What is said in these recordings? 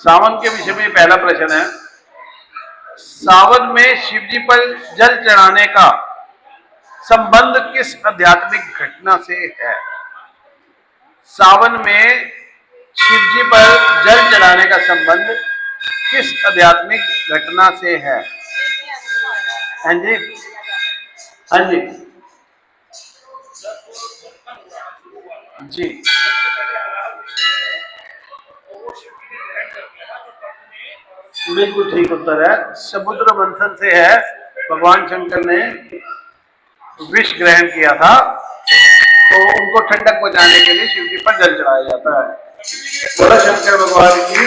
सावन के विषय में पहला प्रश्न है, सावन में शिवजी पर जल चढ़ाने का संबंध किस आध्यात्मिक घटना से है? सावन में शिवजी पर जल चढ़ाने का संबंध किस आध्यात्मिक घटना से है? हाँ जी, हाँ जी, जी, बिल्कुल ठीक उत्तर है। समुद्र मंथन से है। भगवान शंकर ने विष ग्रहण किया था, तो उनको ठंडक पहुंचाने के लिए शिव जी पर जल चढ़ाया जाता है। बोला शंकर भगवान की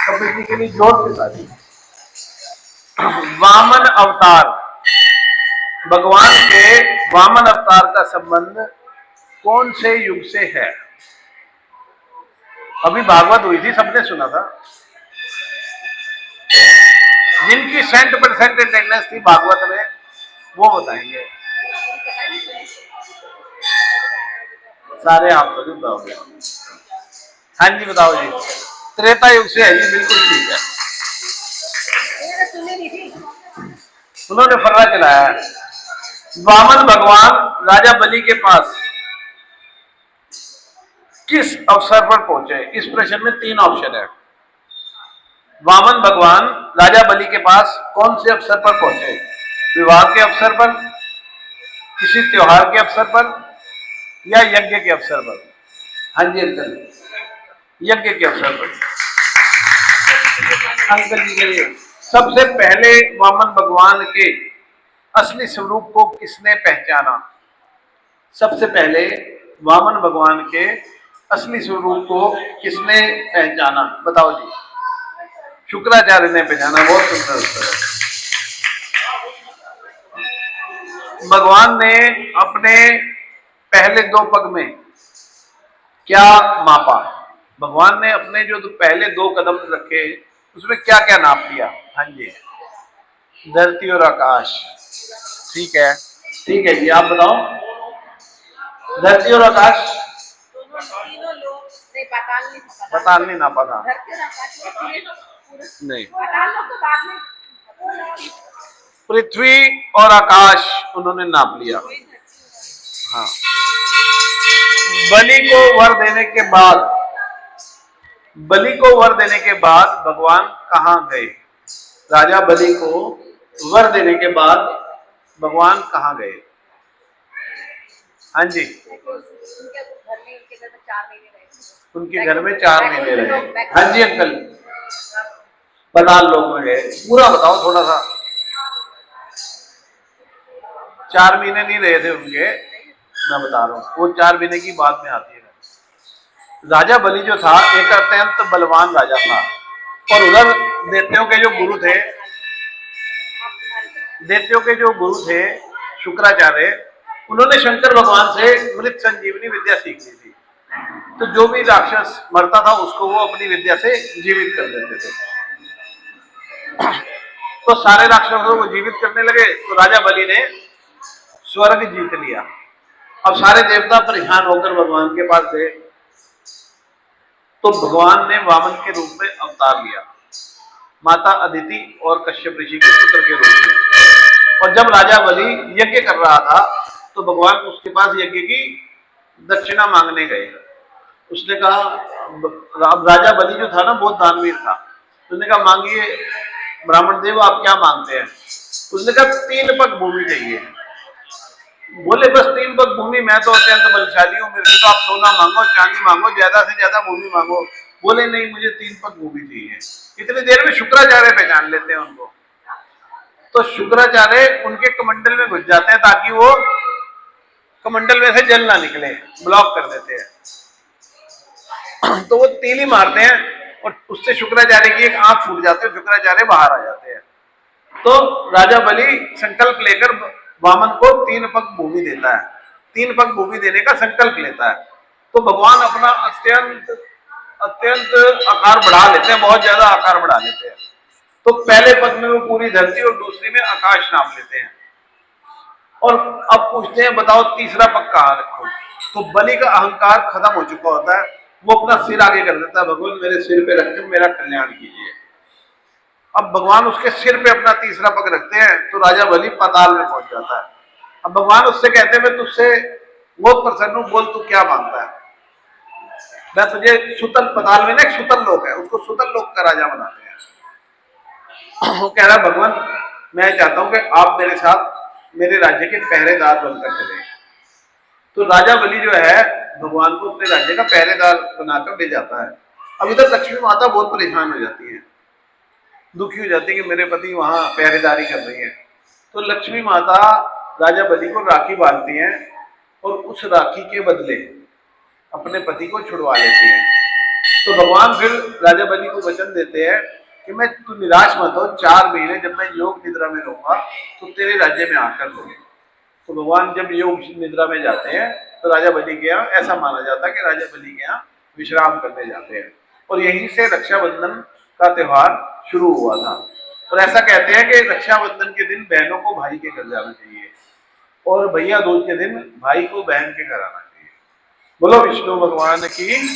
कपिल जी के लिए जोर के साथ। वामन अवतार, भगवान के वामन अवतार का संबंध कौन से युग से है? अभी भागवत हुई थी, सबने सुना था। जिनकी 100% अटेंडेंस थी भागवत में, वो बताएंगे। सारे आप तो बताओगे। हाँ जी, बताओ जी। त्रेता युग से है जी, बिल्कुल ठीक है। उन्होंने फर्रा चलाया है। वामन भगवान राजा बलि के पास किस अवसर पर पहुंचे? इस प्रश्न में 3 ऑप्शन है। वामन भगवान राजा बलि के पास कौन से अवसर पर पहुंचे? विवाह के अवसर पर, किसी त्योहार के अवसर पर, या यज्ञ के अवसर पर? हाँ जी अंकल, यज्ञ के अवसर पर। अंकल जी के लिए सबसे पहले वामन भगवान के असली स्वरूप को किसने पहचाना? सबसे पहले वामन भगवान के असली स्वरूप को किसने पहचाना? बताओ जी। शुक्राचार्य ने पहचाना। बहुत सुंदर उत्तर है। भगवान ने अपने पहले 2 पग में क्या मापा? भगवान ने अपने जो पहले 2 कदम रखे, उसमें क्या क्या नाप लिया? हाँ जी, धरती और आकाश। ठीक है, ठीक है जी, आप बताओ। धरती और आकाश, पताल नहीं नापा था। नहीं, पृथ्वी और आकाश उन्होंने नाप लिया। हाँ। बलि को वर देने के बाद, बलि को वर देने के बाद भगवान कहाँ गए? राजा बलि को वर देने के बाद भगवान कहाँ गए? हाँ जी, उनके घर में 4 महीने रहे। हाँ जी अंकल, पताल लोक में गए। पूरा बताओ थोड़ा सा। 4 महीने नहीं रहे थे उनके, मैं बता रहा हूँ, वो 4 महीने की बात में आती है। राजा बलि जो था एक अत्यंत बलवान राजा था, और उधर दैत्यों के जो गुरु थे, दैत्यों के जो गुरु थे शुक्राचार्य, उन्होंने शंकर भगवान से मृत संजीवनी विद्या सीख ली थी। तो जो भी राक्षस मरता था उसको वो अपनी विद्या से जीवित कर देते थे। तो सारे राक्षसों को जीवित करने लगे, तो राजा बलि ने स्वर्ग जीत लिया। अब सारे देवता परेशान होकर भगवान के पास गए, तो भगवान ने वामन के रूप में अवतार लिया, माता अदिति और कश्यप ऋषि के पुत्र के रूप में। और जब राजा बलि यज्ञ कर रहा था, तो भगवान उसके पास यज्ञ की दक्षिणा मांगने गए। उसने कहा, राजा बलि जो था ना बहुत दानवीर था, उसने कहा मांगिए ब्राह्मण देव, आप क्या मांगते हैं? उसने कहा 3 पग भूमि चाहिए। बोले बस 3 पग भूमि? मैं तो अत्यंत बलशाली हूँ, मेरे से तो आप सोना मांगो, चांदी मांगो, ज्यादा से ज्यादा भूमि मांगो। बोले नहीं, मुझे 3 पग भूमि चाहिए। इतनी देर में शुक्राचार्य पहचान लेते हैं उनको, तो शुक्राचार्य उनके कमंडल में घुस जाते हैं ताकि वो कमंडल में से जल ना निकले, ब्लॉक कर देते हैं। तो वो तीली मारते हैं और उससे शुक्राचार्य की एक आंख फूट जाती है, शुक्राचार्य बाहर आ जाते हैं। तो राजा बलि संकल्प लेकर वामन को 3 पग भूमि देता है, 3 पग भूमि देने का संकल्प लेता है। तो भगवान अपना अत्यंत अत्यंत आकार बढ़ा लेते हैं, बहुत ज्यादा आकार बढ़ा लेते हैं। तो पहले पग में वो पूरी धरती और दूसरी में आकाश नाप लेते हैं। और अब पूछते हैं बताओ तीसरा पग कहाँ रखो? तो बलि का अहंकार खत्म हो चुका होता है, वो अपना सिर आगे कर देता है, भगवान मेरे सिर पे रखकर मेरा कल्याण कीजिए। अब भगवान उसके सिर पे अपना तीसरा पग रखते हैं तो राजा बलि पाताल में पहुंच जाता है। अब भगवान उससे कहते हैं मैं तुझसे बहुत प्रसन्न हूं, बोल तू क्या मांगता है, मैं तुझे सुतल, पाताल में ना एक सुतल लोक है, उसको सुतल लोक का राजा बनाते हैं। वो कह रहा है भगवान मैं चाहता हूं कि आप मेरे साथ मेरे राज्य के पहरेदार बनकर चले। तो राजा बलि जो है भगवान को अपने राज्य का पहरेदार बनाकर ले जाता है। अब इधर लक्ष्मी माता बहुत परेशान हो जाती है, दुखी हो जाती है कि मेरे पति वहां पहरेदारी कर रही है। तो लक्ष्मी माता राजा बलि को राखी बांधती हैं और उस राखी के बदले अपने पति को छुड़वा लेती हैं। तो भगवान फिर राजा बलि को वचन देते हैं कि मैं तू निराश मत हो, 4 महीने जब मैं योग निद्रा में रहूंगा तो तेरे राज्य में आकर रहूंगा। तो भगवान जब योग निद्रा में जाते हैं तो राजा बलि के यहाँ, ऐसा माना जाता है कि राजा बलि के यहाँ विश्राम करने जाते हैं। और यहीं से रक्षाबंधन का त्योहार शुरू हुआ था। और ऐसा कहते हैं कि रक्षाबंधन के दिन बहनों को भाई के घर जाना चाहिए और भैया दूज के दिन भाई को बहन के घर आना चाहिए। बोलो विष्णु भगवान की।